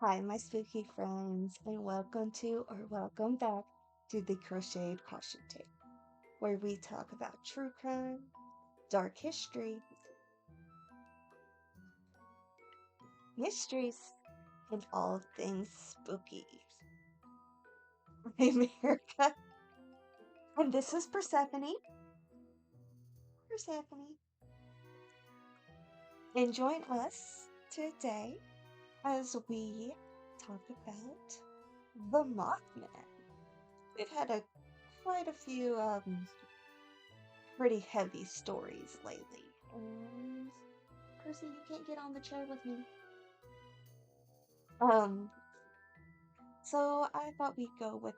Hi, my spooky friends, and welcome back to the Crocheted Caution Tape, where we talk about true crime, dark history, mysteries, and all things spooky. I'm Erica, and this is Persephone. Persephone. And join us today as we talk about the Mothman. We've had quite a few pretty heavy stories lately. And Percy, you can't get on the chair with me. Um, so I thought we'd go with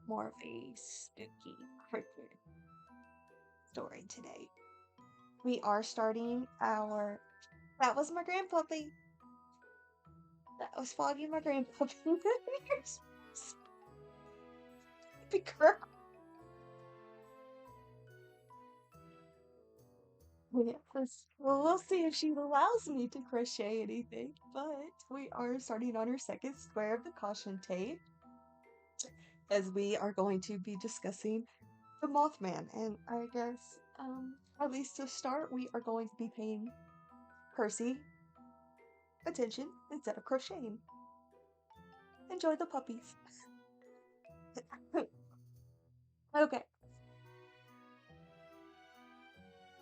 more of a spooky cryptid story today. We are starting our. That was my grandpuppy. That was Foggy, my grandpuppy. Baby girl. Yes. Well, we'll see if she allows me to crochet anything, but we are starting on our second square of the caution tape as we are going to be discussing the Mothman. And I guess, at least to start, we are going to be paying Percy attention instead of crocheting. Enjoy the puppies. Okay,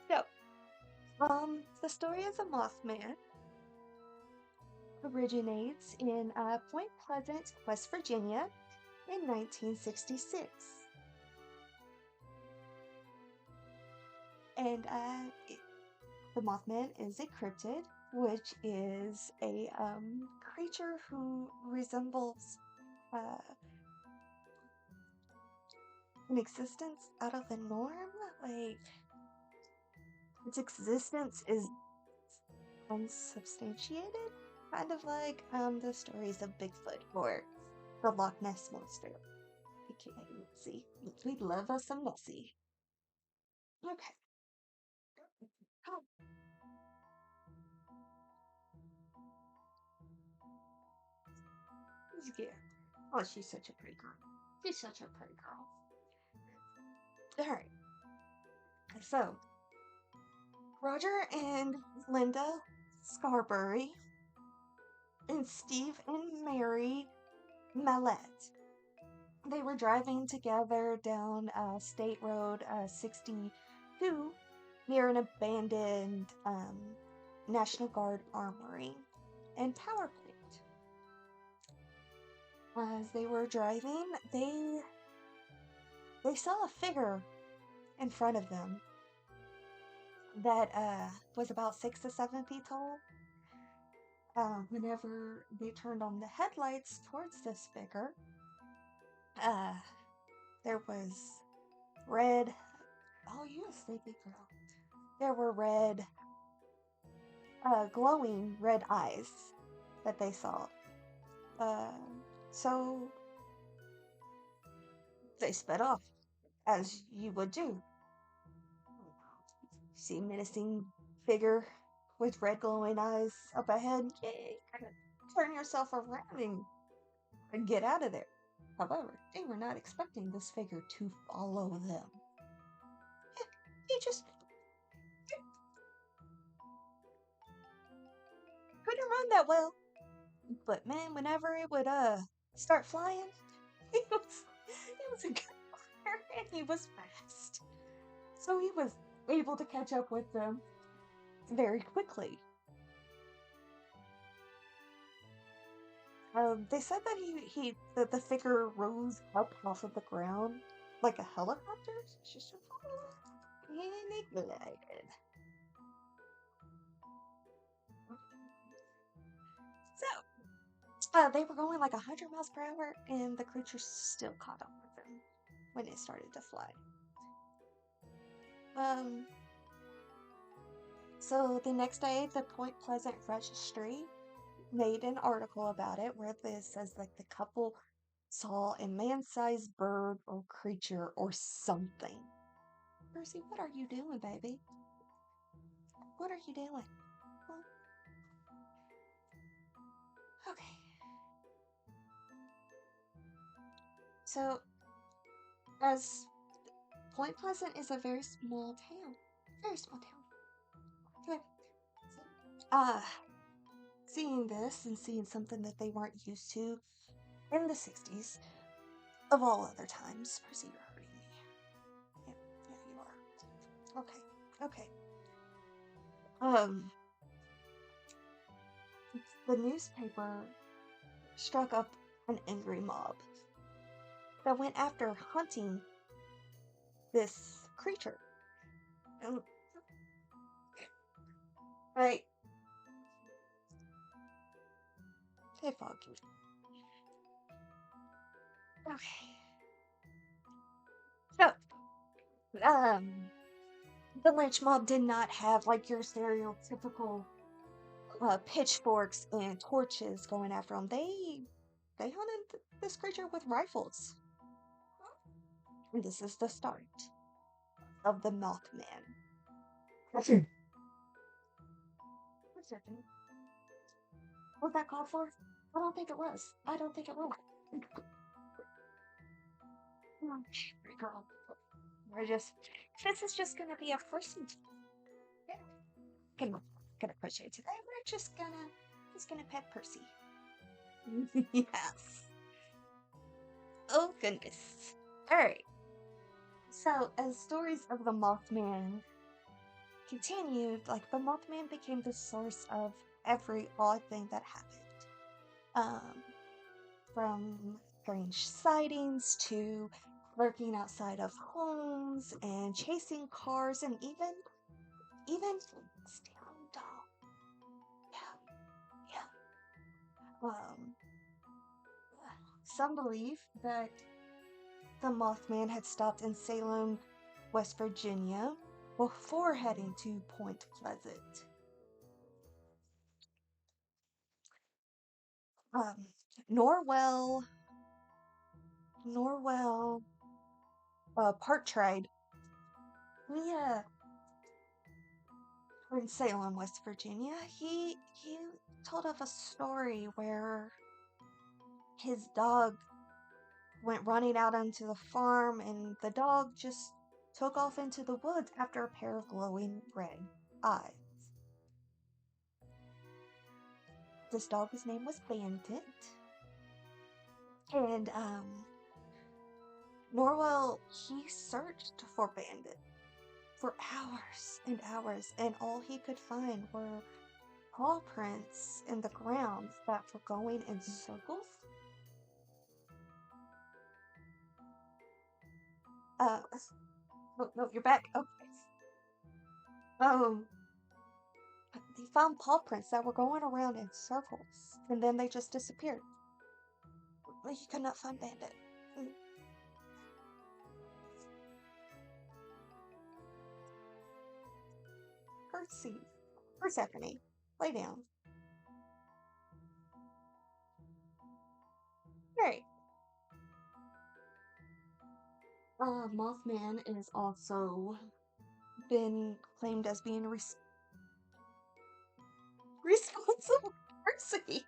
so, the story of the Mothman originates in Point Pleasant, West Virginia in 1966. And the Mothman is a cryptid, which is a creature who resembles uh, an existence out of the norm. Like, its existence is unsubstantiated, kind of like the stories of Bigfoot or the Loch Ness Monster. Okay, Nessie. We love us some Nessie. Okay. Oh, who's here? Oh, she's such a pretty girl. She's such a pretty girl. Alright, so Roger and Linda Scarberry and Steve and Mary Mallette. They were driving together down State Road 62 near an abandoned National Guard armory and power plant. As they were driving, they saw a figure in front of them that was about 6 to 7 feet tall. Whenever they turned on the headlights towards this figure, uh, there was red. Oh, you a sleepy girl. There were glowing red eyes that they saw. Uh, so they sped off, as you would do. See menacing figure with red glowing eyes up ahead. Yay! Turn yourself around and get out of there. However, they were not expecting this figure to follow them. He just couldn't run that well. But man, whenever it would start flying, he was a good runner and he was fast. So he was able to catch up with them very quickly. They said that the figure rose up off of the ground like a helicopter. It's just and it glided. So they were going like 100 miles per hour, and the creature still caught up with them when it started to fly. Um. So the next day, the Point Pleasant Registry made an article about it where this says like the couple saw a man-sized bird or creature or something. Percy, what are you doing, baby? What are you doing? Huh? Okay. So, as Point Pleasant is a very small town. Very small town. Okay. Uh, Seeing this and seeing something that they weren't used to in the 60s, of all other times, Percy, you're hurting me. Yeah, yeah, you are. Okay, okay. Um, the newspaper struck up an angry mob that went after hunting this creature. Um, right? Okay, Foggy. Okay. So, um, the lynch mob did not have like your stereotypical pitchforks and torches going after them. They hunted this creature with rifles. And this is the start of the Mothman. What's happening? Was that called for? I don't think it was. I don't think it was. Girl, we're just. This is just gonna be a person. Gonna crochet today. We're just gonna pet Percy. Yes. Oh goodness. All right. So as stories of the Mothman continued, like the Mothman became the source of every odd thing that happened. From strange sightings to lurking outside of homes and chasing cars and even stealing dolls. Yeah, yeah. Some believe that the Mothman had stopped in Salem, West Virginia, before heading to Point Pleasant. Um, Norwell, Norwell, Partridge. Yeah, in Salem, West Virginia. He told of a story where his dog went running out onto the farm, and the dog just took off into the woods after a pair of glowing red eyes. This dog's name was Bandit, and Norwell, he searched for Bandit for hours and hours, and all he could find were paw prints in the ground that were going in circles. Uh, no, no, you're back. Okay. Um, they found paw prints that were going around in circles, and then they just disappeared. He could not find Bandit. Persey. Persephone. Lay down. Right. Mothman is also been claimed as being responsible. Persey.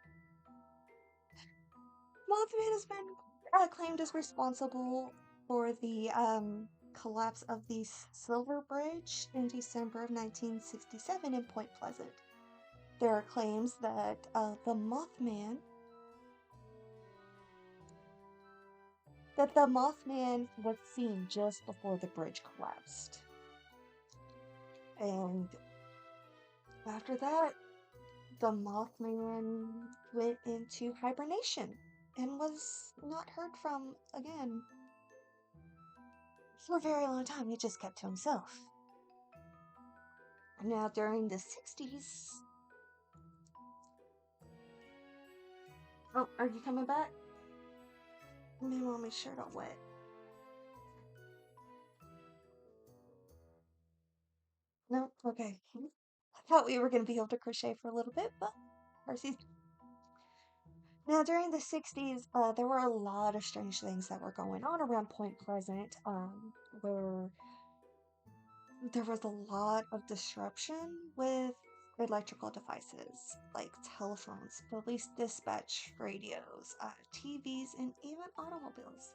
Mothman has been claimed as responsible for the collapse of the Silver Bridge in December of 1967 in Point Pleasant. There are claims that the Mothman was seen just before the bridge collapsed. And after that, the Mothman went into hibernation and was not heard from again for a very long time. He just kept to himself. Now, during the 60s... Oh, are you coming back? Maybe I'll make sure don't wet. No? Okay. I thought we were going to be able to crochet for a little bit, but Percy's... Now, during the 60s, there were a lot of strange things that were going on around Point Pleasant, where there was a lot of disruption with electrical devices like telephones, police dispatch radios, TVs, and even automobiles.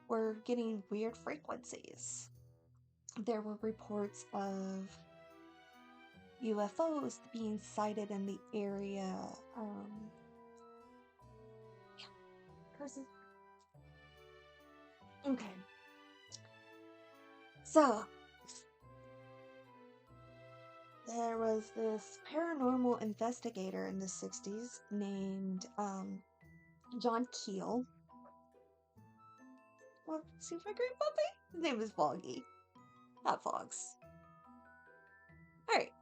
were getting weird frequencies. There were reports of UFOs being sighted in the area. Persey. Okay. So, there was this paranormal investigator in the 60s named John Keel. Well, see my great puppy? His name is Foggy, not Fox. Alright.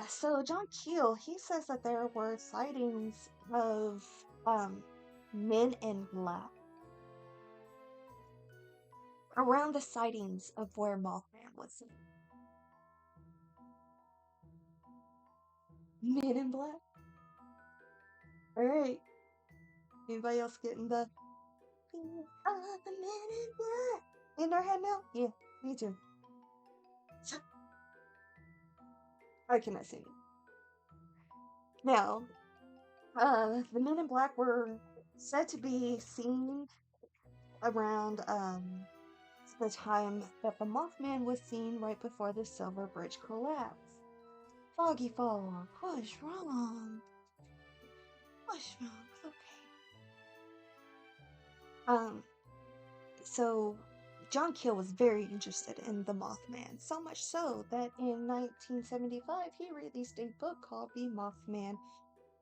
So John Keel, he says that there were sightings of men in black around the sightings of where Mothman was seen. Men in black? Alright. Anybody else getting the "We are the men in black" in our head now? Yeah, me too. I cannot sing. Now, the men in black were said to be seen around the time that the Mothman was seen right before the Silver Bridge collapsed. Foggy Fog, what's wrong? What's wrong? Okay. So John Keel was very interested in the Mothman, so much so that in 1975 he released a book called The Mothman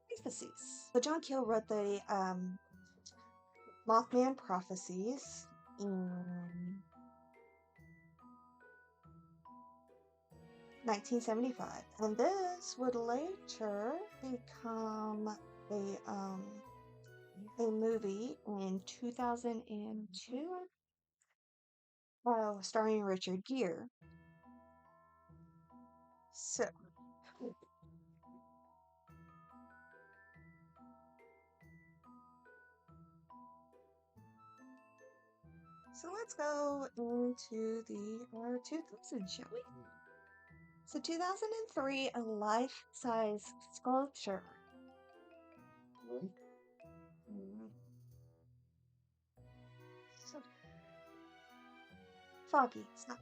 Prophecies. So John Keel wrote the Mothman Prophecies in 1975, and this would later become a movie in 2002, starring Richard Gere. So let's go into the 2000, shall we? So 2003, a life-size sculpture. So, Foggy, stop.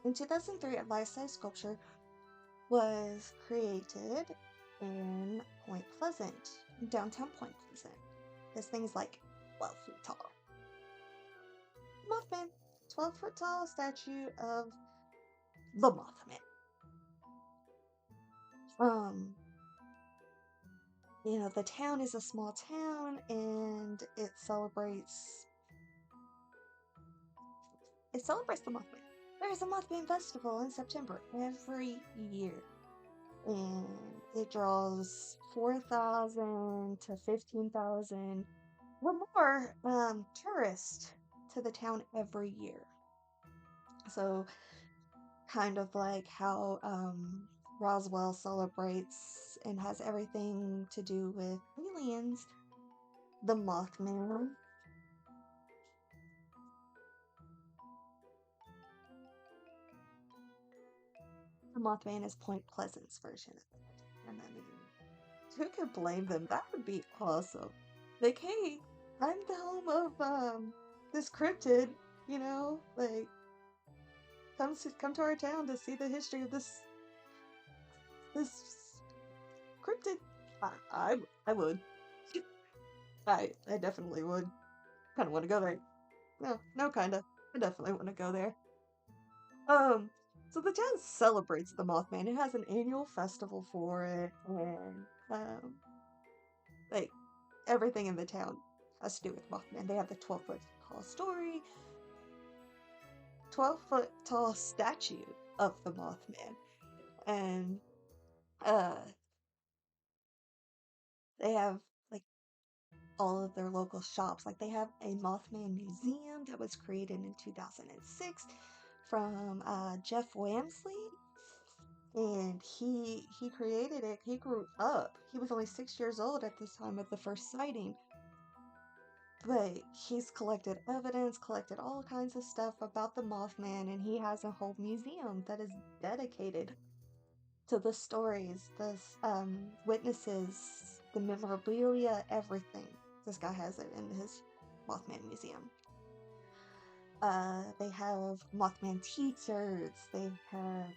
In 2003, a life-size sculpture was created in Point Pleasant, downtown Point Pleasant. This thing is like 12 feet tall. Mothman, 12-foot tall statue of the Mothman. The town is a small town and it celebrates the Mothman. There's a Mothman festival in September every year. And it draws 4,000 to 15,000 or more tourists to the town every year. So kind of like how Roswell celebrates and has everything to do with aliens, the Mothman. The Mothman is Point Pleasant's version of it. And I mean, who could blame them? That would be awesome. Like, hey, I'm the home of this cryptid, like come to our town to see the history of this cryptid. I would. I definitely would. Kinda wanna go there. No kinda. I definitely wanna go there. So the town celebrates the Mothman. It has an annual festival for it, and like everything in the town has to do with Mothman. They have the 12-foot tall 12-foot tall statue of the Mothman, and they have like all of their local shops. Like they have a Mothman museum that was created in 2006 from Jeff Wamsley. And he created it. He grew up. He was only 6 years old at the time of the first sighting. But he's collected evidence, collected all kinds of stuff about the Mothman, and he has a whole museum that is dedicated to the stories, the witnesses, the memorabilia, everything. This guy has it in his Mothman museum. They have Mothman t-shirts, they have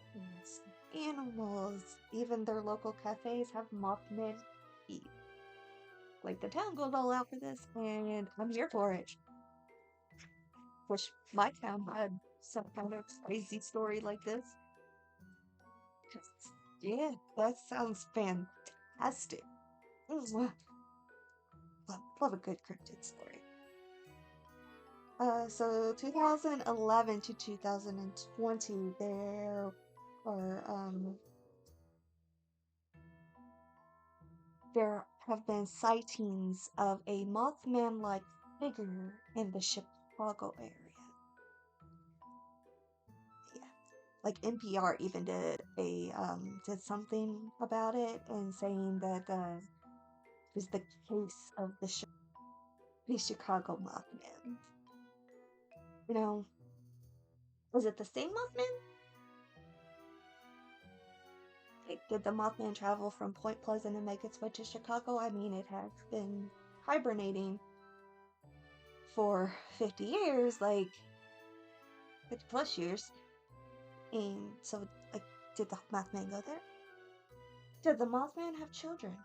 animals, even their local cafes have Mothman tea. Like, the town goes all out for this, and I'm here for it. Wish my town had some kind of crazy story like this. 'Cause, yeah, that sounds fantastic. Mwah. Love a good cryptid story. So 2011 to 2020, there have been sightings of a Mothman-like figure in the Chicago area. Yeah, like NPR even did something about it and saying that it was the case of the Chicago Mothman. You know, was it the same Mothman? Like, did the Mothman travel from Point Pleasant and make its way to Chicago? I mean, it has been hibernating for 50 years, like 50 plus years. And so, like, did the Mothman go there? Did the Mothman have children?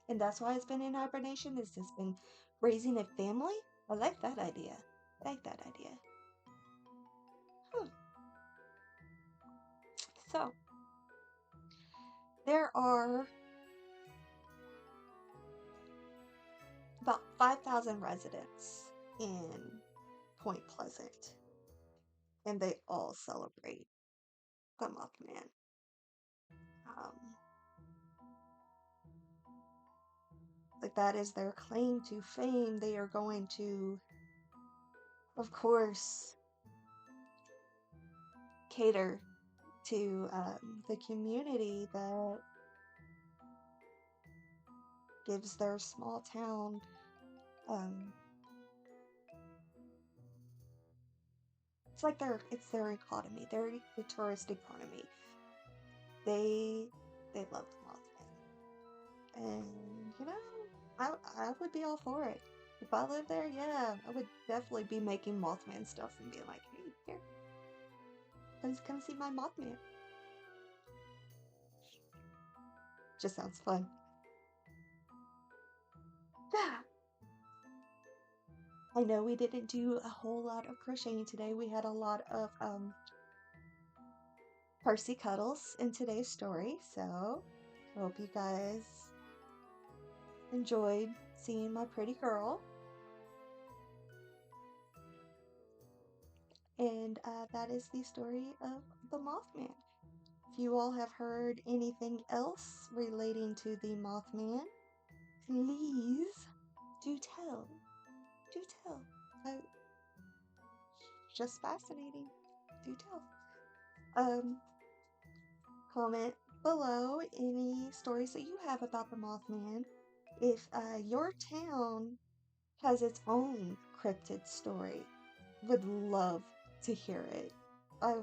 And that's why it's been in hibernation? It's just been raising a family? I like that idea. So, there are about 5,000 residents in Point Pleasant, and they all celebrate the Mothman. Like, that is their claim to fame. They are going to, of course, cater to the community that gives their small town it's their economy, their the tourist economy. They love the Mothman, and you know, I would be all for it. If I lived there, yeah, I would definitely be making Mothman stuff and being like, hey, here, come see my Mothman. Just sounds fun. I know we didn't do a whole lot of crocheting today. We had a lot of Persey cuddles in today's story, so I hope you guys enjoyed seeing my pretty girl. And that is the story of the Mothman. If you all have heard anything else relating to the Mothman, please do tell. Just fascinating. Do tell. Comment below any stories that you have about the Mothman. If your town has its own cryptid story, would love to hear it. I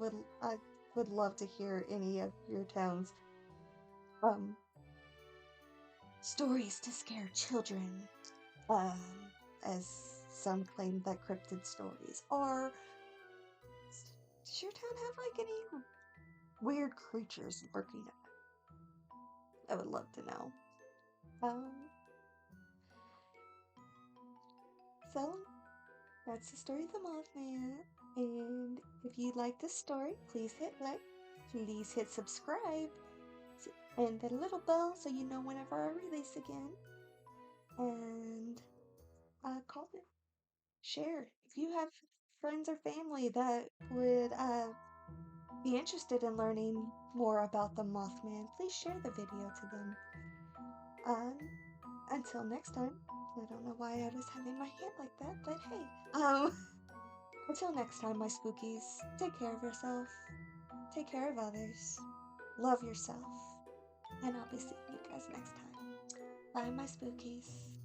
would love to hear any of your town's stories to scare children. As some claim that cryptid stories are. Does your town have like any weird creatures lurking? I would love to know. So that's the story of the Mothman. And if you like this story, please hit like, please hit subscribe, and the little bell so you know whenever I release again. And comment, share. If you have friends or family that would be interested in learning more about the Mothman, please share the video to them. Until next time, I don't know why I was having my hand like that, but hey. Until next time, my spookies, take care of yourself, take care of others, love yourself, and I'll be seeing you guys next time. Bye, my spookies.